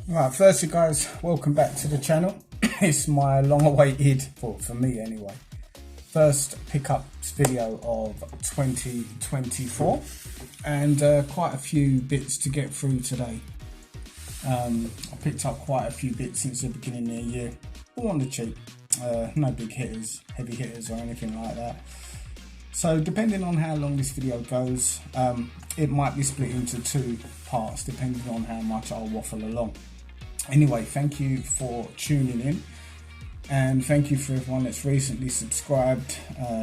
Right, firstly guys, welcome back to the channel. It's my long awaited, well, for me anyway, first pickups video of 2024 and quite a few bits to get through today. I picked up quite a few bits since the beginning of the year, all on the cheap, no big hitters, heavy hitters or anything like that. So depending on how long this video goes, it might be split into two parts depending on how much I'll waffle along. Anyway, thank you for tuning in, and thank you for everyone that's recently subscribed,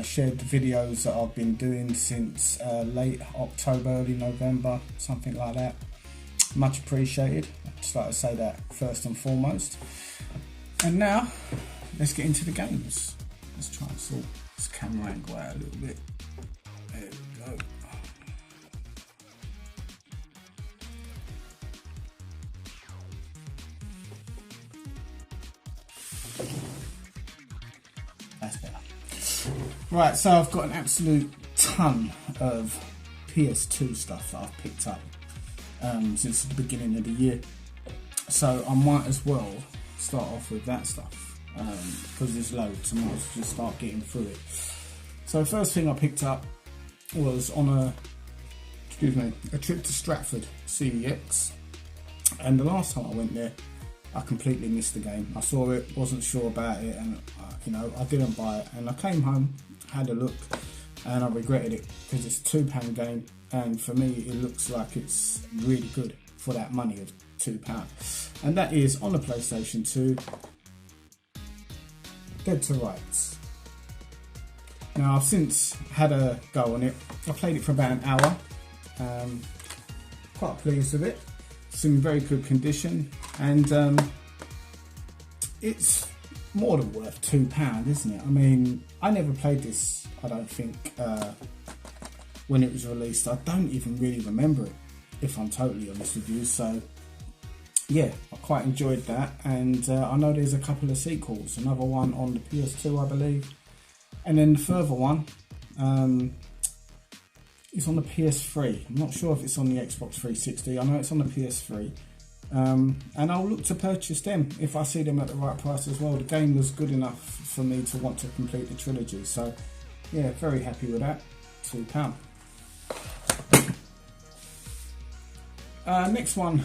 shared the videos that I've been doing since late October, early November, something like that. Much appreciated. I'd just like to say that first and foremost. And now, let's get into the games. Let's try and sort this camera angle out a little bit. There we go. That's better. Right, so I've got an absolute ton of PS2 stuff that I've picked up since the beginning of the year. So I might as well start off with that stuff because there's loads, I might as well just start getting through it. So first thing I picked up was on a trip to Stratford CEX, and the last time I went there I completely missed the game. I saw it, wasn't sure about it, and I didn't buy it. And I came home, had a look, and I regretted it because it's a £2 game, and for me it looks like it's really good for that money of £2. And that is on the PlayStation 2, Dead to Rights. Now I've since had a go on it. I played it for about an hour. Quite pleased with it. It's in very good condition, and it's more than worth £2, isn't it? I mean, I never played this, I don't think, when it was released. I don't even really remember it, if I'm totally honest with you. So yeah, I quite enjoyed that, and I know there's a couple of sequels, another one on the PS2 I believe, and then the further one it's on the PS3. I'm not sure if it's on the Xbox 360. I know it's on the PS3. And I'll look to purchase them if I see them at the right price as well. The game was good enough for me to want to complete the trilogy. So yeah, very happy with that. £2. Next one,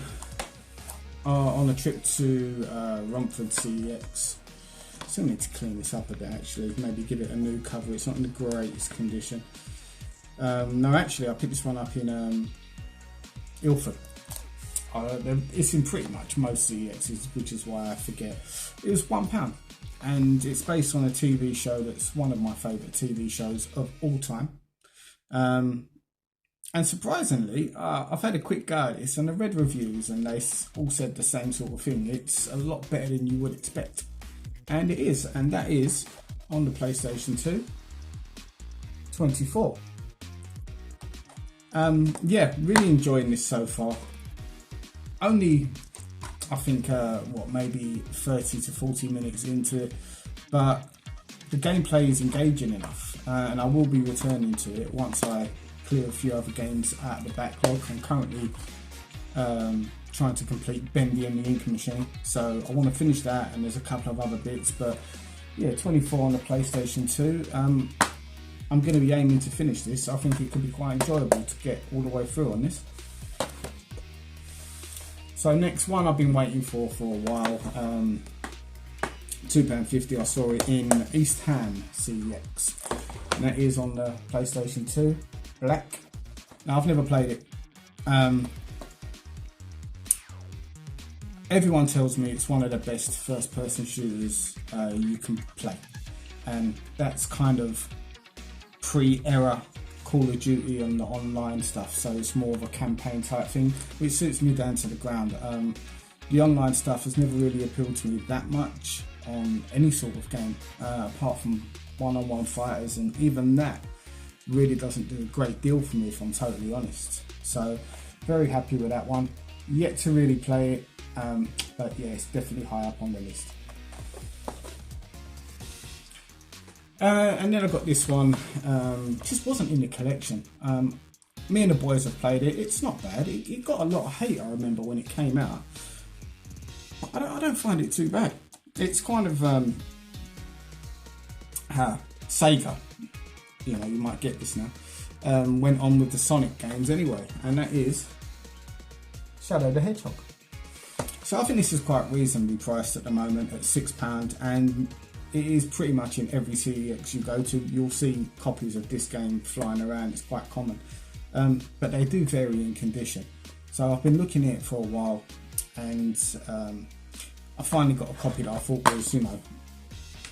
on a trip to Romford CEX. Still need to clean this up a bit actually. Maybe give it a new cover. It's not in the greatest condition. No, actually, I picked this one up in Ilford. It's in pretty much most CEXs, which is why I forget. It was £1, and it's based on a TV show that's one of my favourite TV shows of all time. And surprisingly, I've had a quick go at this, and I read reviews, and they all said the same sort of thing. It's a lot better than you would expect, and it is, and that is on the PlayStation 2 24. Yeah, really enjoying this so far. Only, I think, maybe 30 to 40 minutes into it, but the gameplay is engaging enough, and I will be returning to it once I clear a few other games out of the backlog. I'm currently trying to complete Bendy and the Ink Machine, so I want to finish that, and there's a couple of other bits, but yeah, 24 on the PlayStation 2. I'm going to be aiming to finish this. I think it could be quite enjoyable to get all the way through on this. So next one I've been waiting for a while. £2.50. I saw it in East Ham CEX, and that is on the PlayStation 2 Black. Now I've never played it. Everyone tells me it's one of the best first-person shooters you can play, and that's kind of pre-era Call of Duty and the online stuff, so it's more of a campaign type thing, which suits me down to the ground. The online stuff has never really appealed to me that much on any sort of game, apart from one-on-one fighters, and even that really doesn't do a great deal for me if I'm totally honest. So very happy with that one. Yet to really play it, but yeah, it's definitely high up on the list. And then I got this one, just wasn't in the collection. Me and the boys have played it. It's not bad. It got a lot of hate, I remember, when it came out. I don't find it too bad. It's kind of Sega, you know, you might get this now, went on with the Sonic games anyway, and that is Shadow the Hedgehog. So I think this is quite reasonably priced at the moment at £6, and it is pretty much in every CEX you go to. You'll see copies of this game flying around. It's quite common, but they do vary in condition. So I've been looking at it for a while, and I finally got a copy that I thought was, you know,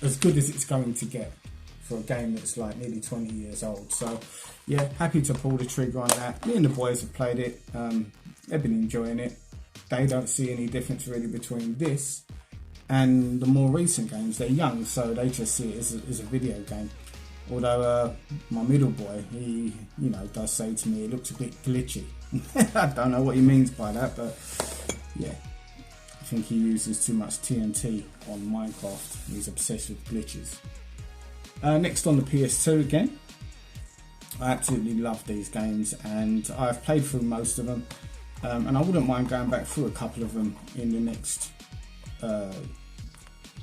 as good as it's going to get for a game that's like nearly 20 years old. So yeah, happy to pull the trigger on that. Me and the boys have played it. They've been enjoying it. They don't see any difference really between this and the more recent games. They're young, so they just see it as a video game. Although my middle boy, he, you know, does say to me it looks a bit glitchy. I don't know what he means by that, but yeah, I think he uses too much TNT on Minecraft. He's obsessed with glitches. Next on the PS2 again. I absolutely love these games, and I've played through most of them, and I wouldn't mind going back through a couple of them in the next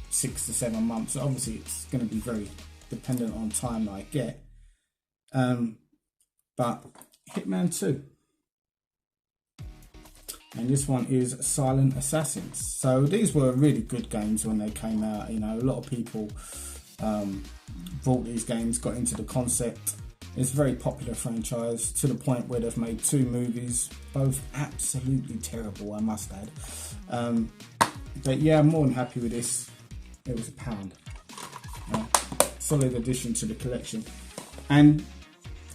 6 to 7 months. Obviously it's going to be very dependent on time I get, but Hitman 2, and this one is Silent Assassins. So these were really good games when they came out. You know, a lot of people brought these games, got into the concept. It's a very popular franchise to the point where they've made 2 movies, both absolutely terrible, I must add. But yeah, I'm more than happy with this. It was £1. Solid addition to the collection. And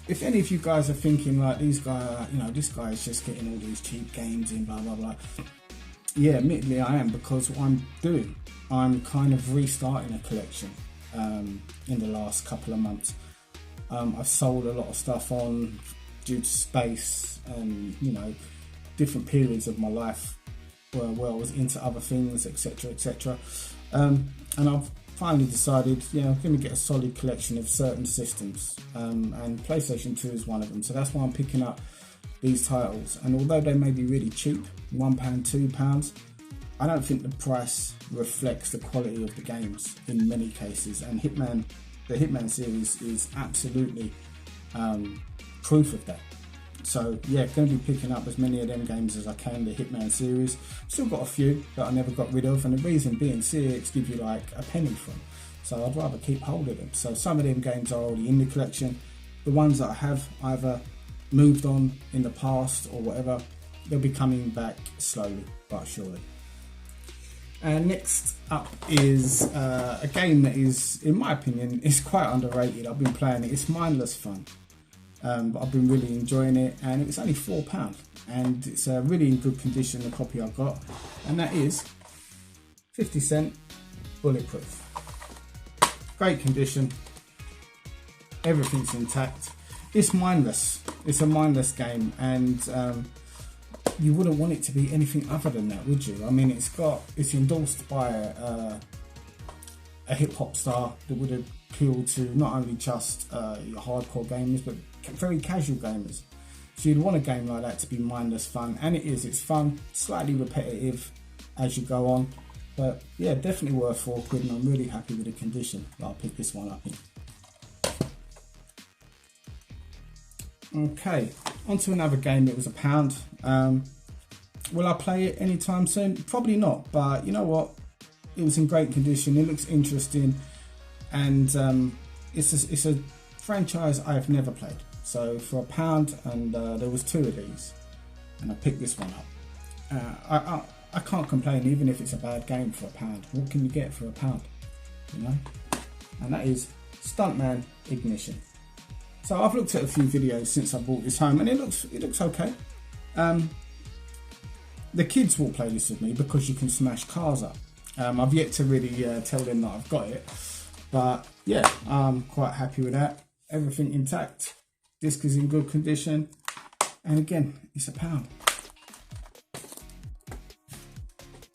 if any of you guys are thinking like, these guys, you know, this guy is just getting all these cheap games in, blah blah blah. Yeah, admittedly I am, because what I'm doing, I'm kind of restarting a collection in the last couple of months. I've sold a lot of stuff on due to space and, you know, different periods of my life where I was into other things, etc, etc. And I've finally decided, yeah, I'm going to get a solid collection of certain systems, and PlayStation 2 is one of them. So that's why I'm picking up these titles. And although they may be really cheap, £1, £2, I don't think the price reflects the quality of the games in many cases. And the Hitman series is absolutely proof of that. So yeah, going to be picking up as many of them games as I can, the Hitman series. Still got a few that I never got rid of, and the reason being, CEX give you like a penny for them, so I'd rather keep hold of them. So some of them games are already in the collection. The ones that I have either moved on in the past or whatever, they'll be coming back slowly but surely. And next up is a game that is, in my opinion, is quite underrated. I've been playing it. It's mindless fun. But I've been really enjoying it, and it's only £4, and it's really in good condition, the copy I've got, and that is 50 Cent Bulletproof. Great condition, everything's intact. It's mindless. It's a mindless game, and you wouldn't want it to be anything other than that, would you? I mean, it's endorsed by a hip hop star that would appeal to not only just your hardcore gamers, but very casual gamers. So you'd want a game like that to be mindless fun, and it is. It's fun, slightly repetitive as you go on, but yeah, definitely worth £4, and I'm really happy with the condition that I'll pick this one up in. Okay, on to another game that was £1. Will I play it anytime soon? Probably not, but you know what? It was in great condition, it looks interesting, and it's a franchise I've never played. So for £1, and there was 2 of these, and I picked this one up. I can't complain, even if it's a bad game for £1. What can you get for £1? You know? And that is Stuntman Ignition. So I've looked at a few videos since I brought this home, and it looks okay. The kids will play this with me because you can smash cars up. I've yet to really tell them that I've got it, but yeah, I'm quite happy with that. Everything intact. Disc is in good condition, and again, it's £1.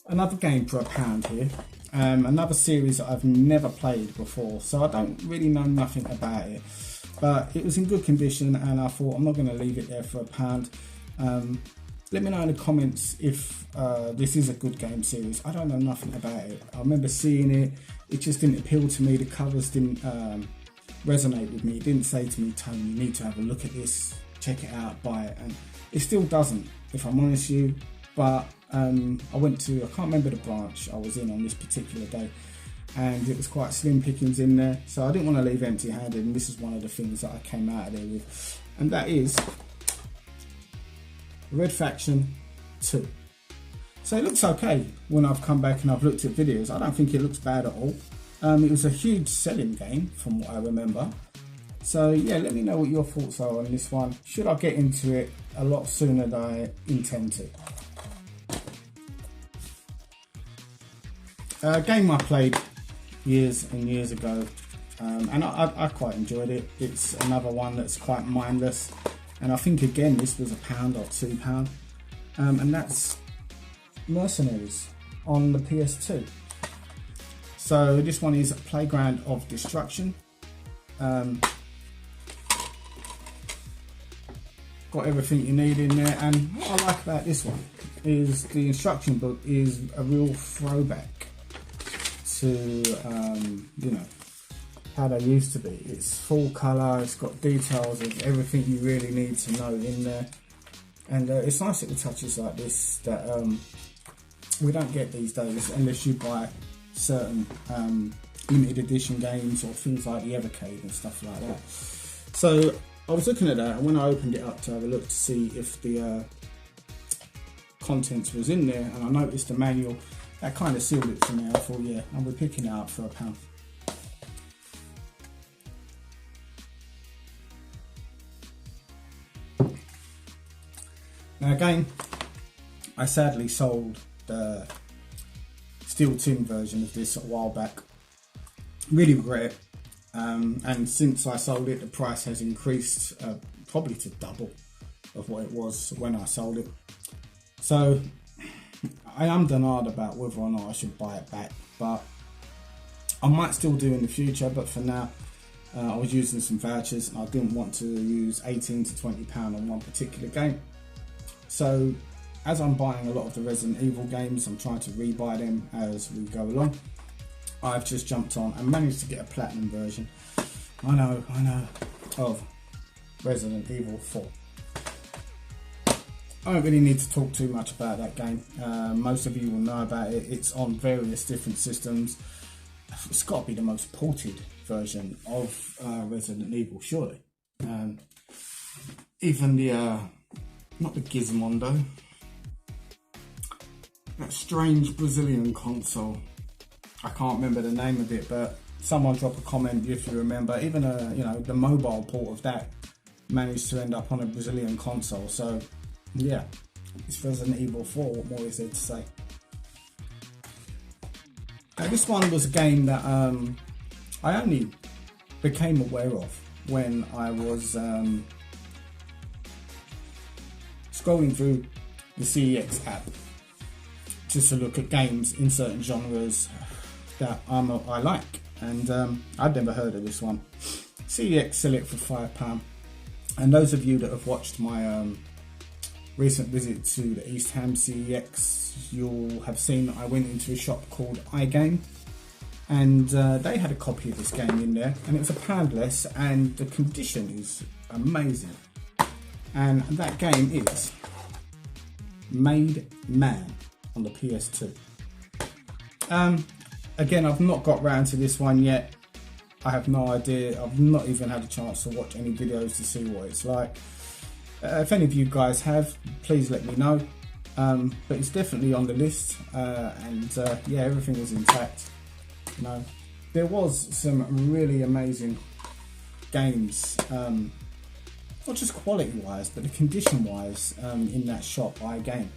Another game for £1 here. Another series that I've never played before, so I don't really know nothing about it, but it was in good condition, and I thought I'm not going to leave it there for £1. The Let me know in the comments if this is a good game series. I don't know nothing about it. I remember seeing it, it just didn't appeal to me. The covers didn't resonate with me. It didn't say to me, Tony, you need to have a look at this, check it out, buy it. And it still doesn't, if I'm honest with you. But I can't remember the branch I was in on this particular day, and it was quite slim pickings in there, so I didn't want to leave empty handed, and this is one of the things that I came out of there with, and that is Red Faction 2. So it looks okay when I've come back and I've looked at videos. I don't think it looks bad at all. It was a huge selling game from what I remember. So yeah, let me know what your thoughts are on this one. Should I get into it a lot sooner than I intend to? A game I played years and years ago, and I quite enjoyed it. It's another one that's quite mindless, and I think again this was £1 or £2, and that's Mercenaries on the PS2. So this one is Playground of Destruction. Got everything you need in there, and what I like about this one is the instruction book is a real throwback to you know, how they used to be. It's full colour, it's got details of everything you really need to know in there, and it's nice little touches like this that we don't get these days unless you buy certain limited edition games or things like the Evercade and stuff like that. So I was looking at that, and when I opened it up to have a look to see if the contents was in there, and I noticed the manual, that kind of sealed it for me. I thought, yeah, I'll be picking it up for £1. Now again, I sadly sold the steel tin version of this a while back. Really regret it. And since I sold it, the price has increased probably to double of what it was when I sold it. So I am denied about whether or not I should buy it back, but I might still do in the future. But for now, I was using some vouchers and I didn't want to use £18 to £20 on one particular game. So as I'm buying a lot of the Resident Evil games, I'm trying to rebuy them as we go along. I've just jumped on and managed to get a platinum version, I know, of Resident Evil 4. I don't really need to talk too much about that game. Most of you will know about it. It's on various different systems. It's got to be the most ported version of Resident Evil, surely. Even the, not the Gizmondo, that strange Brazilian console. I can't remember the name of it, but someone drop a comment if you remember. Even you know, the mobile port of that managed to end up on a Brazilian console. So yeah, it's Resident Evil 4. What more is there to say? Now this one was a game that I only became aware of when I was scrolling through the CEX app just to look at games in certain genres that I like, and I'd never heard of this one. CEX sell it for £5, and those of you that have watched my recent visit to the East Ham CEX, you'll have seen that I went into a shop called iGame, and they had a copy of this game in there, and it was £1 less, and the condition is amazing. And that game is Made Man on the PS2. Again, I've not got round to this one yet. I have no idea. I've not even had a chance to watch any videos to see what it's like. If any of you guys have, please let me know. But it's definitely on the list, and yeah, everything was intact. You know, there was some really amazing games, not just quality wise, but the condition wise, in that shop iGame.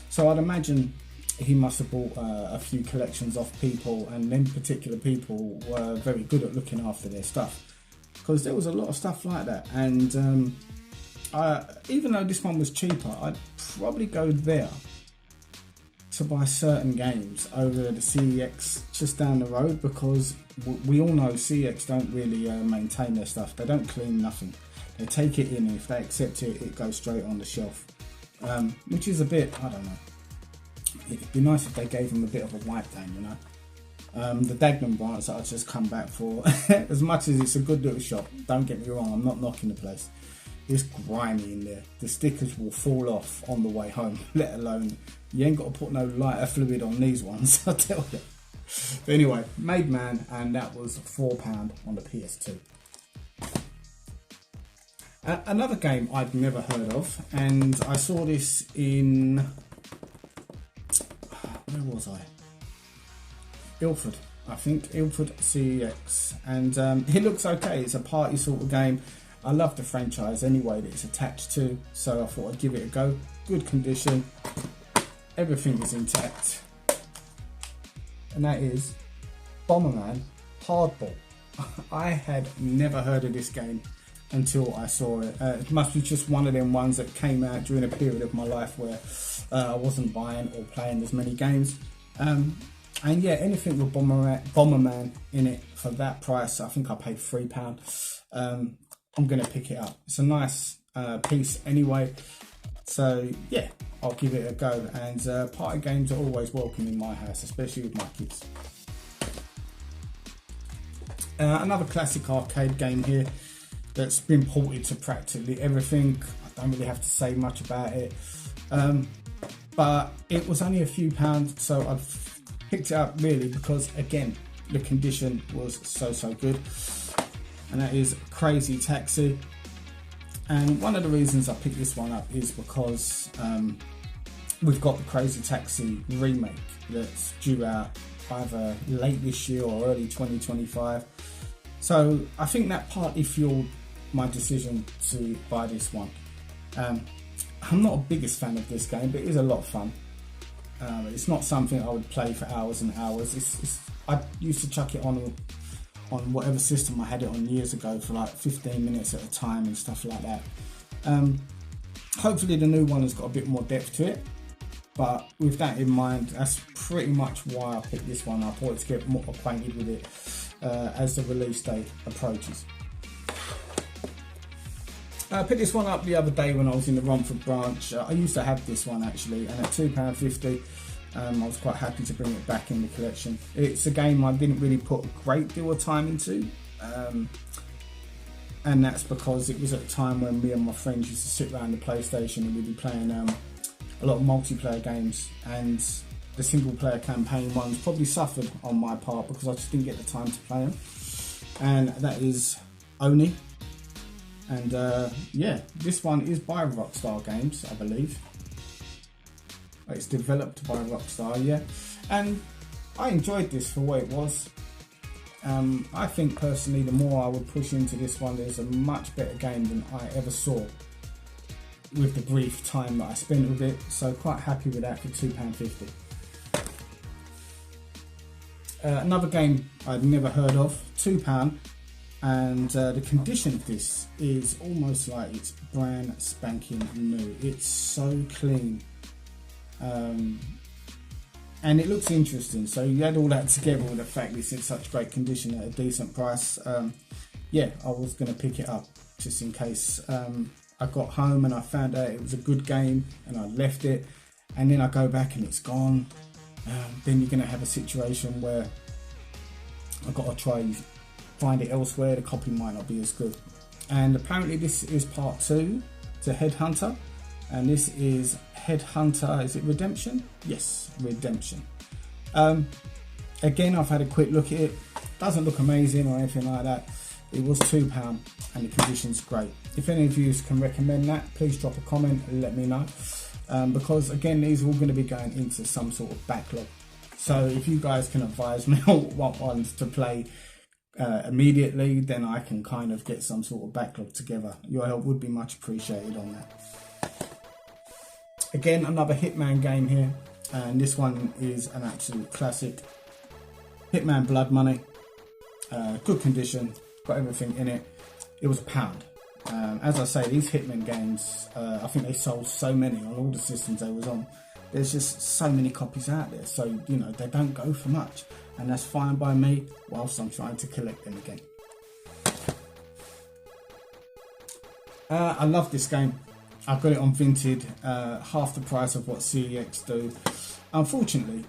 So I'd imagine he must have bought a few collections off people, and them particular people were very good at looking after their stuff, because there was a lot of stuff like that. And even though this one was cheaper, I'd probably go there to buy certain games over the CEX just down the road, because we all know CEX don't really maintain their stuff. They don't clean nothing. They take it in, and if they accept it, it goes straight on the shelf. which is a bit, I don't know. It'd be nice if they gave him a bit of a wipe down, you know. The Dagenham branch that I've just come back for, as much as it's a good little shop, don't get me wrong, I'm not knocking the place. It's grimy in there. The stickers will fall off on the way home, let alone, you ain't got to put no lighter fluid on these ones, I tell you. But anyway, Made Man, and that was £4 on the PS2. Another game I'd never heard of, and I saw this in, where was I? Ilford, I think, Ilford CEX, and it looks okay. It's a party sort of game. I love the franchise anyway that it's attached to, so I thought I'd give it a go. Good condition, everything is intact, and that is Bomberman Hardball. I had never heard of this game until I saw it. It must be just one of them ones that came out during a period of my life where I wasn't buying or playing as many games. And yeah, anything with Bomberman in it for that price, I think I paid £3. I'm going to pick it up. It's a nice piece anyway. So yeah, I'll give it a go. And party games are always welcome in my house, especially with my kids. Another classic arcade game here that's been ported to practically everything. I don't really have to say much about it. But it was only a few pounds, so I've picked it up really because, again, the condition was so good, and that is Crazy Taxi. And one of the reasons I picked this one up is because we've got the Crazy Taxi remake that's due out either late this year or early 2025, so I think that partly fueled my decision to buy this one. I'm not a biggest fan of this game, but it is a lot of fun. It's not something I would play for hours and hours. I used to chuck it on whatever system I had it on years ago for like 15 minutes at a time and stuff like that. Hopefully the new one has got a bit more depth to it, but with that in mind, that's pretty much why I picked this one up. I wanted to get more acquainted with it as the release date approaches. I picked this one up the other day when I was in the Romford branch. I used to have this one actually, and at £2.50 I was quite happy to bring it back in the collection. It's a game I didn't really put a great deal of time into, and that's because it was at a time when me and my friends used to sit around the PlayStation and we'd be playing a lot of multiplayer games, and the single player campaign ones probably suffered on my part because I just didn't get the time to play them, and that is Oni. And yeah, this one is by Rockstar Games, I believe. It's developed by Rockstar, yeah. And I enjoyed this for what it was. I think personally, the more I would push into this one, there's a much better game than I ever saw with the brief time that I spent with it. So quite happy with that for £2.50. Another game I'd never heard of, £2. And the condition of this is almost like it's brand spanking new. It's so clean, and it looks interesting. So you add all that together with the fact it's in such great condition at a decent price. Yeah, I was going to pick it up just in case I got home and I found out it was a good game and I left it, and then I go back and it's gone. Then you're going to have a situation where I've got to find it elsewhere. The copy might not be as good. And apparently this is part 2 to Headhunter, and this is Headhunter, is it Redemption? Yes, Redemption. Again, I've had a quick look at it. Doesn't look amazing or anything like that. It was £2 and the condition's great. If any of you can recommend that, please drop a comment and let me know, because again, these are all going to be going into some sort of backlog. So if you guys can advise me on what ones to play immediately, then I can kind of get some sort of backlog together. Your help would be much appreciated on that. Again, another Hitman game here, and this one is an absolute classic. Hitman Blood Money, good condition, got everything in it. It was £1. As I say, these Hitman games, I think they sold so many on all the systems they was on. There's just so many copies out there, so you know they don't go for much, and that's fine by me whilst I'm trying to collect them again. I love this game. I've got it on Vinted, half the price of what CEX do. Unfortunately,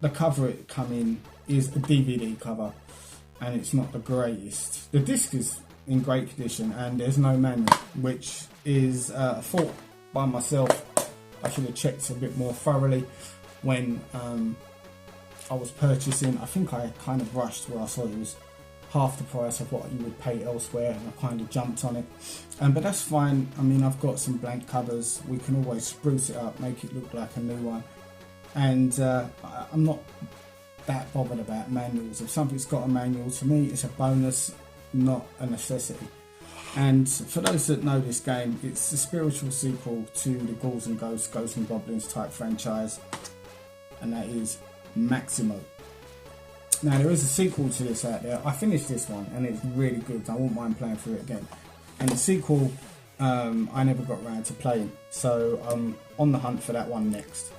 the cover it come in is a DVD cover, and it's not the greatest. The disc is in great condition, and there's no manual, which is a fault by myself. I should have checked a bit more thoroughly when I was purchasing. I think I kind of rushed where I saw it was half the price of what you would pay elsewhere, and I kind of jumped on it. But that's fine. I mean, I've got some blank covers. We can always spruce it up, make it look like a new one. And I'm not that bothered about manuals. If something's got a manual, to me it's a bonus, not a necessity. And for those that know this game, it's the spiritual sequel to the Ghouls and Ghosts, Ghosts and Goblins type franchise, and that is Maximo. Now there is a sequel to this out there. I finished this one and it's really good. I won't mind playing through it again. And the sequel, I never got around to playing, so I'm on the hunt for that one next.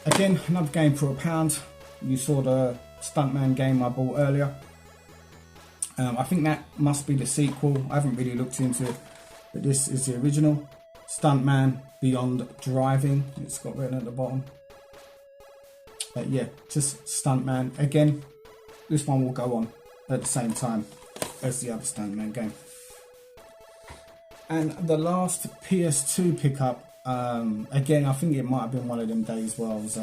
Again, another game for £1. You saw the Stuntman game I bought earlier. I think that must be the sequel. I haven't really looked into it, but this is the original. Stuntman Beyond Driving. It's got written at the bottom. But yeah, just Stuntman. Again, this one will go on at the same time as the other Stuntman game. And the last PS2 pickup, again, I think it might have been one of them days where I was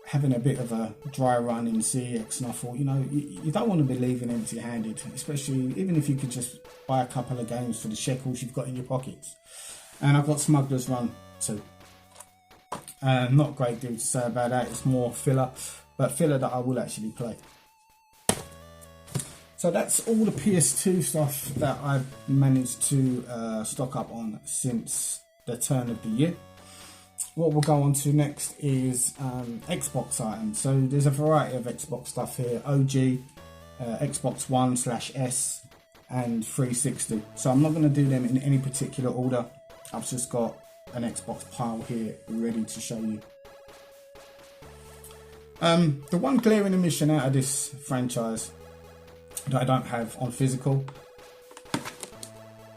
having a bit of a dry run in CEX, and I thought, you know, you don't want to be leaving empty-handed, especially even if you could just buy a couple of games for the shekels you've got in your pockets. And I've got Smuggler's Run 2. Not a great deal to say about that. It's more filler, but filler that I will actually play. So that's all the PS2 stuff that I've managed to stock up on since the turn of the year. What we'll go on to next is Xbox items. So there's a variety of Xbox stuff here: OG, Xbox One/S, and 360. So I'm not going to do them in any particular order. I've just got an Xbox pile here ready to show you. The one glaring omission out of this franchise that I don't have on physical,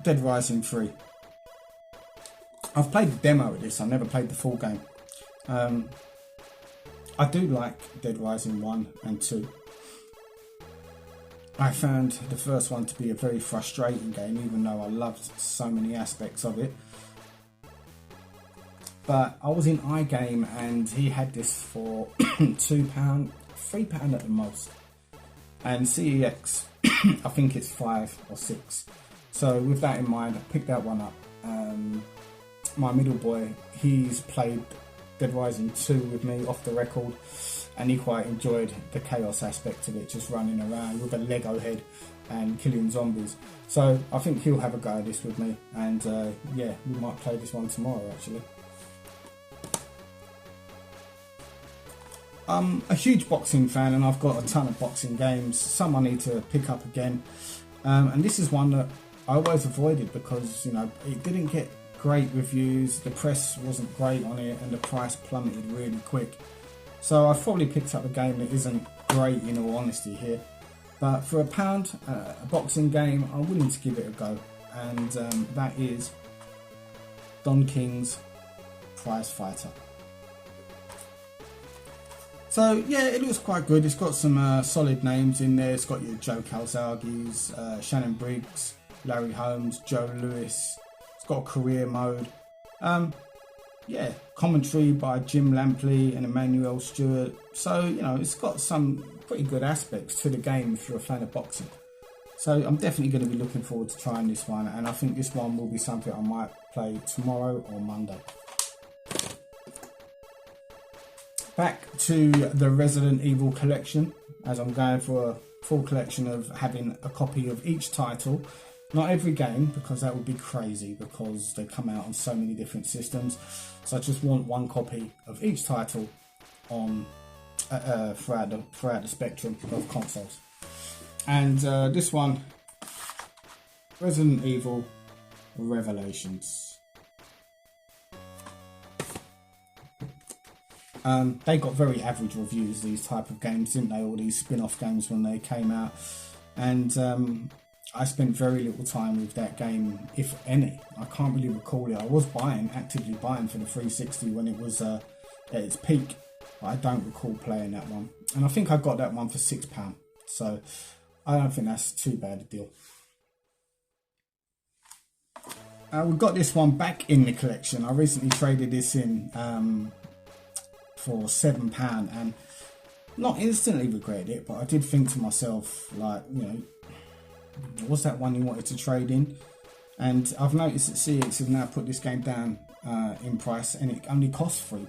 Dead Rising 3. I've played the demo of this, I've never played the full game. I do like Dead Rising 1 and 2. I found the first one to be a very frustrating game, even though I loved so many aspects of it. But I was in iGame and he had this for £2, £3 at the most. And CEX, I think it's 5 or 6. So with that in mind, I picked that one up. My middle boy, he's played Dead Rising 2 with me off the record, and he quite enjoyed the chaos aspect of it, just running around with a Lego head and killing zombies. So I think he'll have a go at this with me, and yeah, we might play this one tomorrow actually. I'm a huge boxing fan and I've got a ton of boxing games. Some I need to pick up again, and this is one that I always avoided because, you know, it didn't get great reviews, the press wasn't great on it, and the price plummeted really quick. So I've probably picked up a game that isn't great, in all honesty here. But for £1, a boxing game, I'm willing to give it a go. And that is Don King's Prize Fighter. So yeah, it looks quite good. It's got some solid names in there. It's got your Joe Calzaghe's, Shannon Briggs, Larry Holmes, Joe Lewis. It's got a career mode. Yeah, commentary by Jim Lampley and Emmanuel Stewart. So, you know, it's got some pretty good aspects to the game if you're a fan of boxing. So I'm definitely going to be looking forward to trying this one, and I think this one will be something I might play tomorrow or Monday. Back to the Resident Evil collection, as I'm going for a full collection of having a copy of each title. Not every game, because that would be crazy, because they come out on so many different systems. So I just want one copy of each title on throughout the spectrum of consoles. And this one, Resident Evil Revelations. They got very average reviews, these type of games, didn't they? All these spin-off games when they came out. And I spent very little time with that game, if any. I can't really recall it. I was actively buying for the 360 when it was at its peak, but I don't recall playing that one. And I think I got that one for £6, so I don't think that's too bad a deal. We've got this one back in the collection. I recently traded this in for £7, and not instantly regretted it, but I did think to myself, like, you know, was that one you wanted to trade in? And I've noticed that CX have now put this game down in price, and it only costs £3.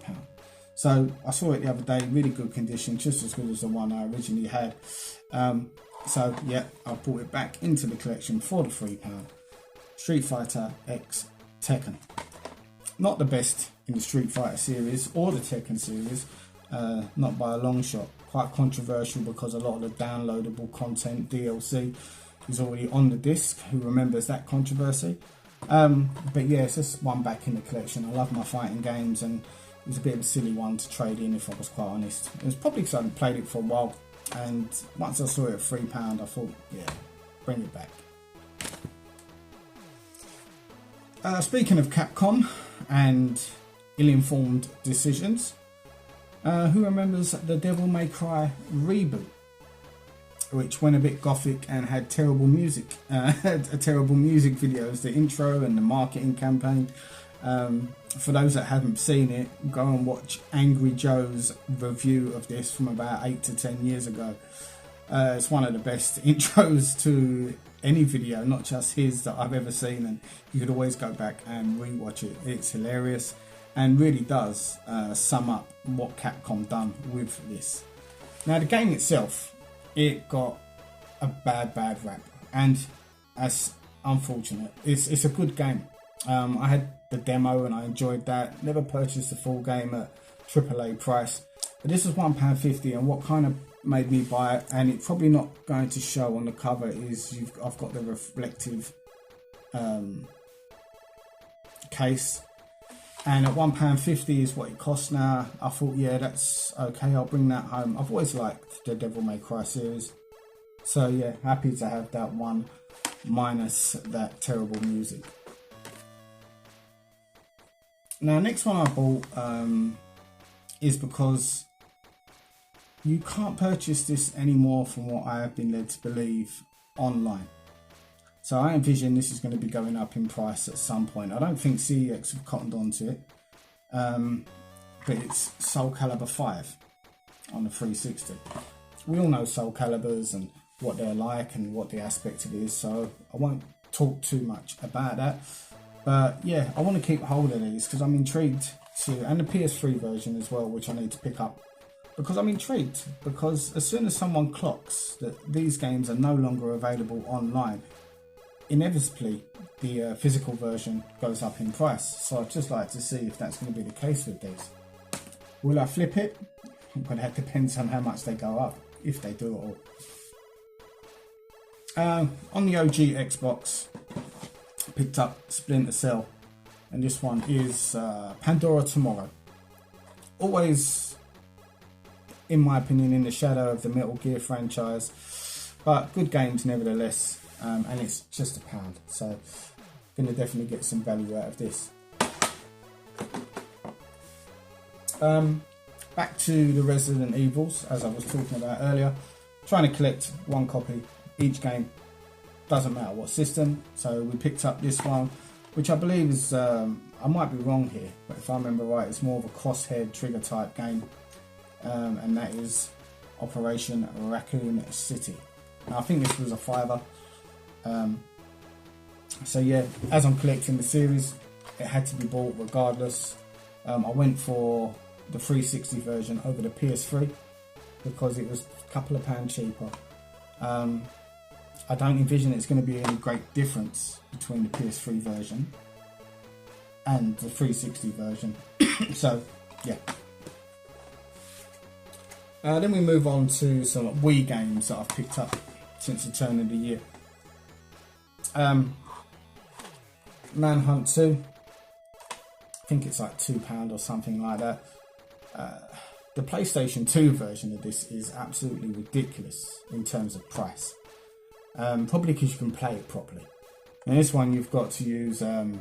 So I saw it the other day, really good condition, just as good as the one I originally had. So yeah, I brought it back into the collection for the £3. Street Fighter X Tekken. Not the best in the Street Fighter series or the Tekken series, not by a long shot. Quite controversial because a lot of the downloadable content, DLC, is already on the disc. Who remembers that controversy? But yeah, it's just one back in the collection. I love my fighting games, and it was a bit of a silly one to trade in, if I was quite honest. It was probably because I hadn't played it for a while, and once I saw it at £3, I thought, yeah, bring it back. Speaking of Capcom and ill-informed decisions, who remembers the Devil May Cry reboot, which went a bit gothic and had terrible music, terrible music videos, the intro and the marketing campaign. For those that haven't seen it, go and watch Angry Joe's review of this from about 8 to 10 years ago. It's one of the best intros to any video, not just his, that I've ever seen, and you could always go back and rewatch it. It's hilarious and really does sum up what Capcom done with this. Now, the game itself, it got a bad rap, and that's unfortunate. It's a good game. I had the demo and I enjoyed that. Never purchased the full game at AAA price, but this was £1.50, and what kind of made me buy it, and it's probably not going to show on the cover, is I've got the reflective case, and at £1.50 is what it costs now. I thought, yeah, that's okay, I'll bring that home. I've always liked the Devil May Cry series, so yeah, happy to have that one minus that terrible music. Now, next one I bought is because you can't purchase this anymore, from what I have been led to believe, online. So I envision this is going to be going up in price at some point. I don't think CEX have cottoned onto it, but it's Soul Calibur 5 on the 360. We all know Soul Caliburs and what they're like and what the aspect of it is, so I won't talk too much about that. But yeah, I want to keep hold of these because I'm intrigued to, and the PS3 version as well, which I need to pick up, because I'm intrigued, because as soon as someone clocks that these games are no longer available online, inevitably the physical version goes up in price. So I'd just like to see if that's going to be the case with these. Will I flip it? But that depends on how much they go up, if they do at all. On the OG Xbox, picked up Splinter Cell, and this one is Pandora Tomorrow. Always, in my opinion, in the shadow of the Metal Gear franchise, but good games nevertheless, and it's just £1, so gonna definitely get some value out of this. Back to the Resident Evils, as I was talking about earlier, trying to collect one copy each game, doesn't matter what system. So we picked up this one, which I believe is, I might be wrong here, but if I remember right, it's more of a crosshair trigger type game, and that is Operation Raccoon City. Now, I think this was a £5. So yeah, as I'm collecting the series, it had to be bought regardless. I went for the 360 version over the PS3 because it was a couple of pounds cheaper. I don't envision it's going to be any great difference between the PS3 version and the 360 version. So yeah. Then we move on to some Wii games that I've picked up since the turn of the year. Manhunt 2, I think it's like £2 or something like that. The PlayStation 2 version of this is absolutely ridiculous in terms of price. probably because you can play it properly. In this one, you've got to use the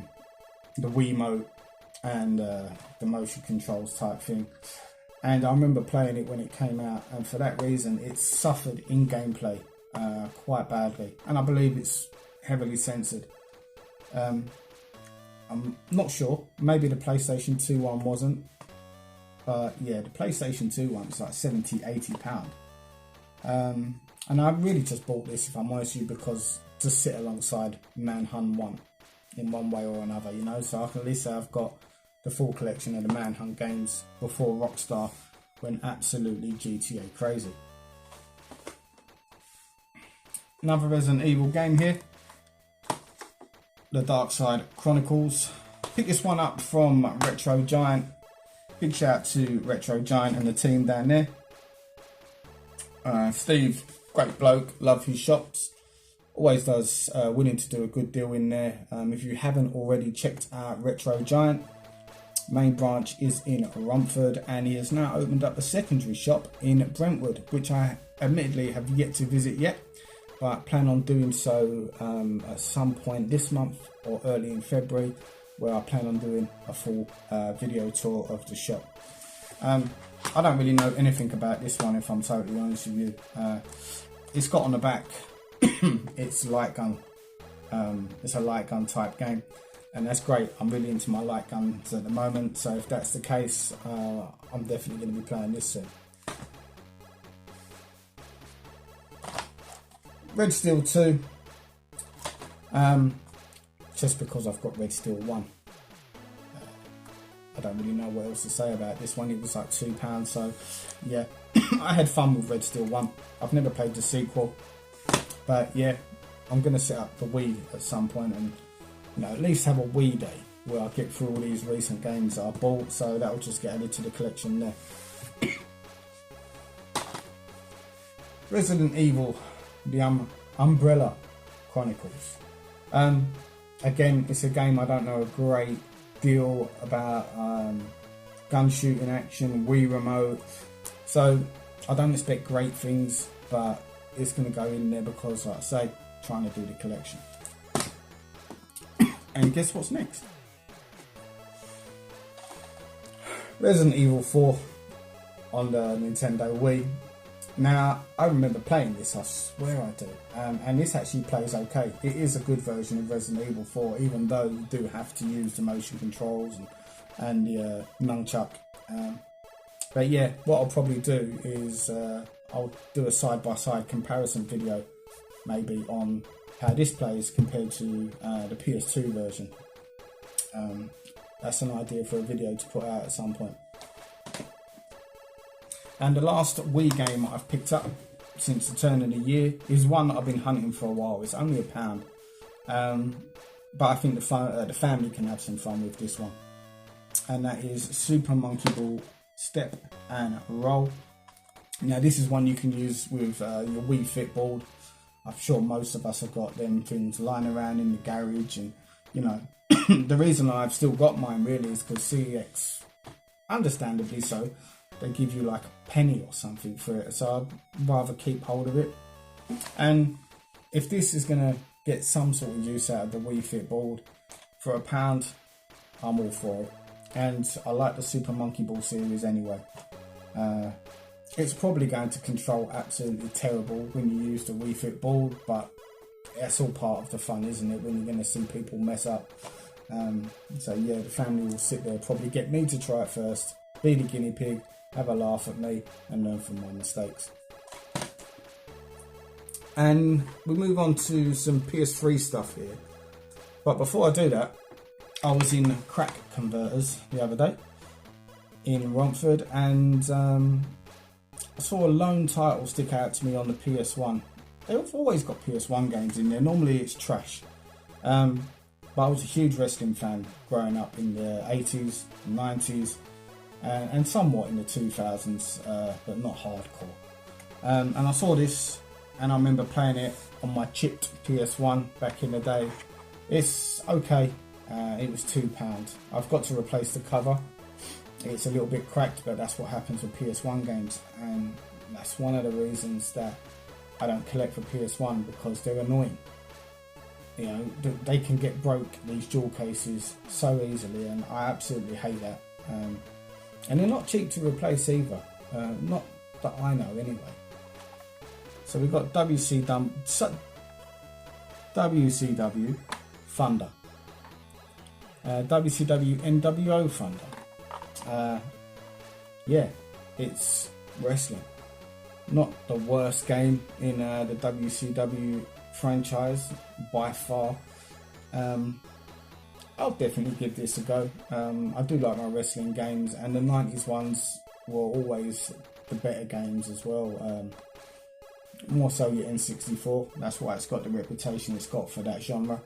Wiimote and the motion controls type thing. And I remember playing it when it came out, and for that reason, it suffered in gameplay quite badly. And I believe it's heavily censored. I'm not sure. Maybe the PlayStation 2 one wasn't. But yeah, the PlayStation 2 one's like £70–80. And I really just bought this, if I'm honest with you, because to sit alongside Manhunt 1 in one way or another, you know. So I can at least say I've got the full collection of the Manhunt games before Rockstar went absolutely GTA crazy. Another Resident Evil game here, The Dark Side Chronicles. Picked this one up from Retro Giant. Big shout out to Retro Giant and the team down there. Steve, great bloke, love his shops. Always does, willing to do a good deal in there. If you haven't already checked out Retro Giant, main branch is in Romford, and he has now opened up a secondary shop in Brentwood, which I admittedly have yet to visit yet, but plan on doing so at some point this month or early in February, where I plan on doing a full video tour of the shop. I don't really know anything about this one, if I'm totally honest with you. It's got on the back, it's light gun. It's a light gun type game, and that's great. I'm really into my light guns at the moment, so if that's the case, I'm definitely going to be playing this soon. Red Steel 2, just because I've got Red Steel 1. I don't really know what else to say about this one. It was like £2, so yeah. I had fun with Red Steel 1. I've never played the sequel, but yeah, I'm going to set up the Wii at some point and, you know, at least have a Wii day where I get through all these recent games that I bought, so that'll just get added to the collection there. Resident Evil, the Umbrella Chronicles. Again, it's a game I don't know a great deal about. Gun shooting action, Wii remote, so I don't expect great things, but it's going to go in there because, like I say, trying to do the collection. And guess what's next? Resident Evil 4 on the Nintendo Wii. Now, I remember playing this, I swear I do, and this actually plays okay. It is a good version of Resident Evil 4, even though you do have to use the motion controls and the nunchuck. But yeah, what I'll probably do is I'll do a side-by-side comparison video, maybe on how this plays compared to the PS2 version. That's an idea for a video to put out at some point. And the last Wii game I've picked up since the turn of the year is one that I've been hunting for a while. It's only £1, but I think the family can have some fun with this one. And that is Super Monkey Ball Step and Roll. Now this is one you can use with your Wii Fit board. I'm sure most of us have got them things lying around in the garage, and you know, the reason I've still got mine really is because CEX, understandably so, they give you like a penny or something for it, so I'd rather keep hold of it. And if this is going to get some sort of use out of the Wii Fit board for £1, I'm all for it. And I like the Super Monkey Ball series anyway. It's probably going to control absolutely terrible when you use the Wii Fit board, but that's all part of the fun, isn't it, when you're going to see people mess up. So yeah, the family will sit there, probably get me to try it first, be the guinea pig, have a laugh at me and learn from my mistakes. And we move on to some PS3 stuff here. But before I do that, I was in Crack Converters the other day in Romford, and I saw a lone title stick out to me on the PS1. They've always got PS1 games in there. Normally it's trash. But I was a huge wrestling fan growing up in the 80s, 90s, and somewhat in the 2000s, but not hardcore. And I saw this, and I remember playing it on my chipped PS1 back in the day. It's okay. It was £2. I've got to replace the cover. It's a little bit cracked, but that's what happens with PS1 games, and that's one of the reasons that I don't collect for PS1 because they're annoying. You know, they can get broke, these jewel cases, so easily, and I absolutely hate that. And they're not cheap to replace either, not that I know anyway. So we've got WCW Thunder, WCW NWO Thunder. Yeah, it's wrestling. Not the worst game in the WCW franchise by far. I'll definitely give this a go. I do like my wrestling games, and the 90s ones were always the better games as well. More so your N64. That's why it's got the reputation it's got for that genre.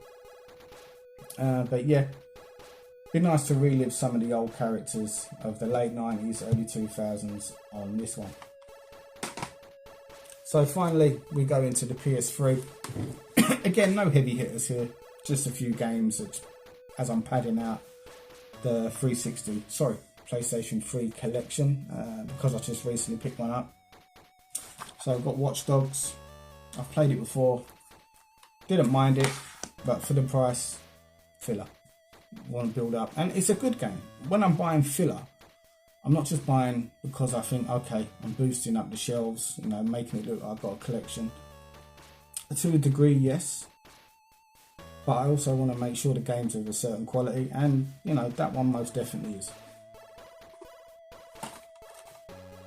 But yeah, be nice to relive some of the old characters of the late 90s, early 2000s on this one. So finally, we go into the PS3. Again, no heavy hitters here, just a few games that, as I'm padding out the PlayStation 3 collection, because I just recently picked one up. So I've got Watch Dogs. I've played it before, didn't mind it, but for the price, filler. Want to build up, and it's a good game. When I'm buying filler, I'm not just buying because I think, okay, I'm boosting up the shelves, you know, making it look like I've got a collection. To a degree, yes, but I also want to make sure the game's of a certain quality, and you know, that one most definitely is.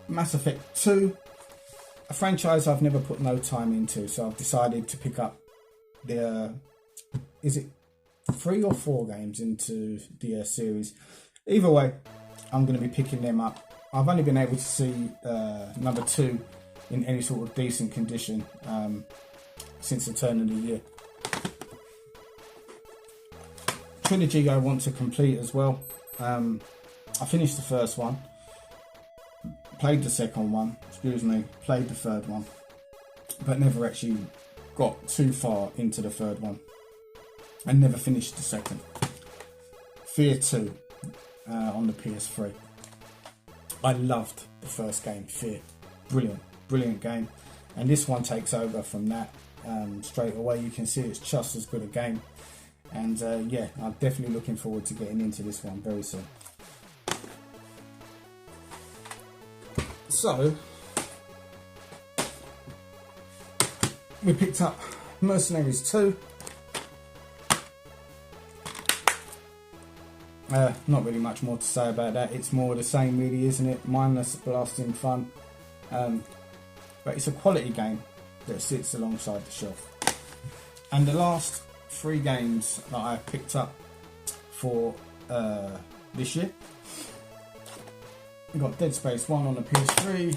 Mass Effect 2, a franchise I've never put no time into, so I've decided to pick up the, is it 3 or 4 games into the series? Either way, I'm going to be picking them up. I've only been able to see number 2 in any sort of decent condition since the turn of the year. Trilogy I want to complete as well. I finished the first one, played the second one, played the third one, but never actually got too far into the third one, and never finished the second. Fear 2 on the PS3. I loved the first game, Fear. Brilliant game, and this one takes over from that straight away. You can see it's just as good a game, and yeah, I'm definitely looking forward to getting into this one very soon. So we picked up Mercenaries 2. Not really much more to say about that. It's more the same really, isn't it? Mindless blasting fun. But it's a quality game that sits alongside the shelf. And the last 3 games that I picked up for this year, we've got Dead Space 1 on the PS3,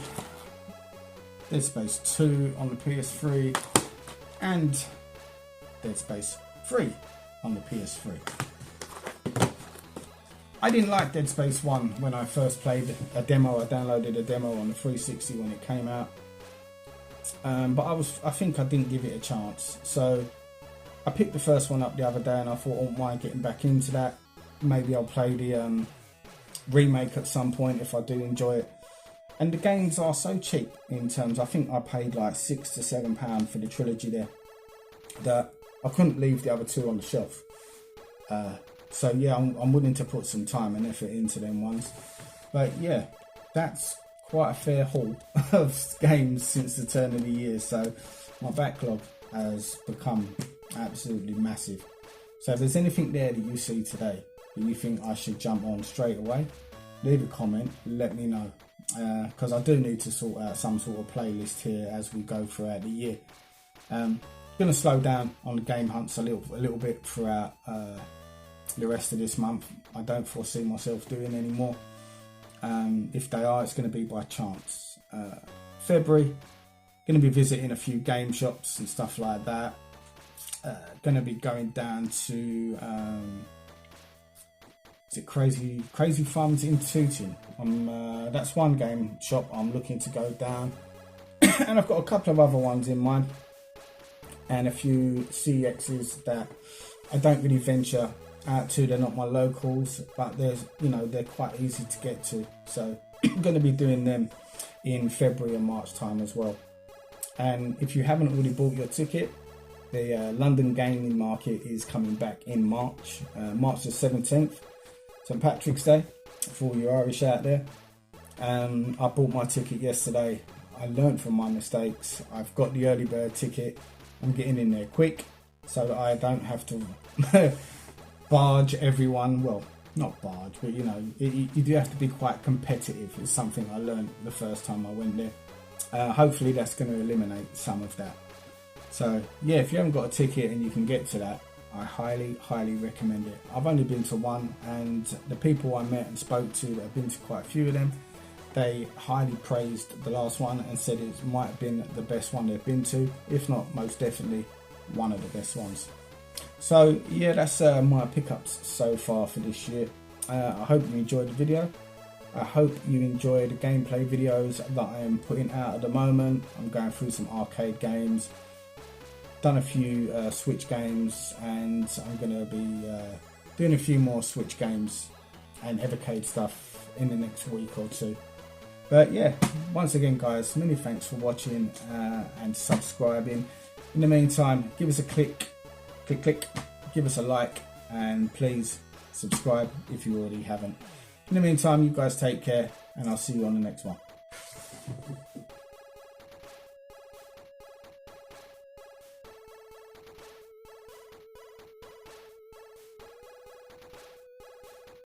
Dead Space 2 on the PS3, and Dead Space 3 on the PS3. I didn't like Dead Space 1 when I first played a demo. I downloaded a demo on the 360 when it came out, but I think I didn't give it a chance. So I picked the first one up the other day, and I thought, I won't mind getting back into that. Maybe I'll play the remake at some point if I do enjoy it. And the games are so cheap in terms, I think I paid like £6 to £7 for the trilogy there, that I couldn't leave the other 2 on the shelf. So yeah, I'm willing to put some time and effort into them ones. But yeah, that's quite a fair haul of games since the turn of the year. So my backlog has become absolutely massive. So if there's anything there that you see today that you think I should jump on straight away, leave a comment, let me know. Because I do need to sort out some sort of playlist here as we go throughout the year. Going to slow down on the game hunts a little bit throughout the rest of this month. I don't foresee myself doing any more. If they are, it's going to be by chance. February, going to be visiting a few game shops and stuff like that. Going to be going down to is it Crazy Farms in Tooting. That's one game shop I'm looking to go down, and I've got a couple of other ones in mind, and a few CXs that I don't really venture out to. They're not my locals, but they're quite easy to get to. So I'm going to be doing them in February and March time as well. And if you haven't already bought your ticket, the London Gaming Market is coming back in March, March the 17th, St Patrick's Day, for all you Irish out there. I bought my ticket yesterday. I learned from my mistakes. I've got the early bird ticket. I'm getting in there quick so that I don't have to barge everyone. Well, not barge, but you know, you do have to be quite competitive. It's something I learned the first time I went there. Hopefully that's going to eliminate some of that. So yeah, if you haven't got a ticket and you can get to that, I highly recommend it. I've only been to one, and the people I met and spoke to that have been to quite a few of them, they highly praised the last one and said it might have been the best one they've been to, if not most definitely one of the best ones. So yeah, that's my pickups so far for this year. I hope you enjoyed the video. I hope you enjoy the gameplay videos that I am putting out at the moment. I'm going through some arcade games, done a few Switch games, and I'm going to be doing a few more Switch games and Evercade stuff in the next week or two. But yeah, once again guys, many thanks for watching and subscribing. In the meantime, give us a click, give us a like, and please subscribe if you already haven't. In the meantime, you guys take care, and I'll see you on the next one.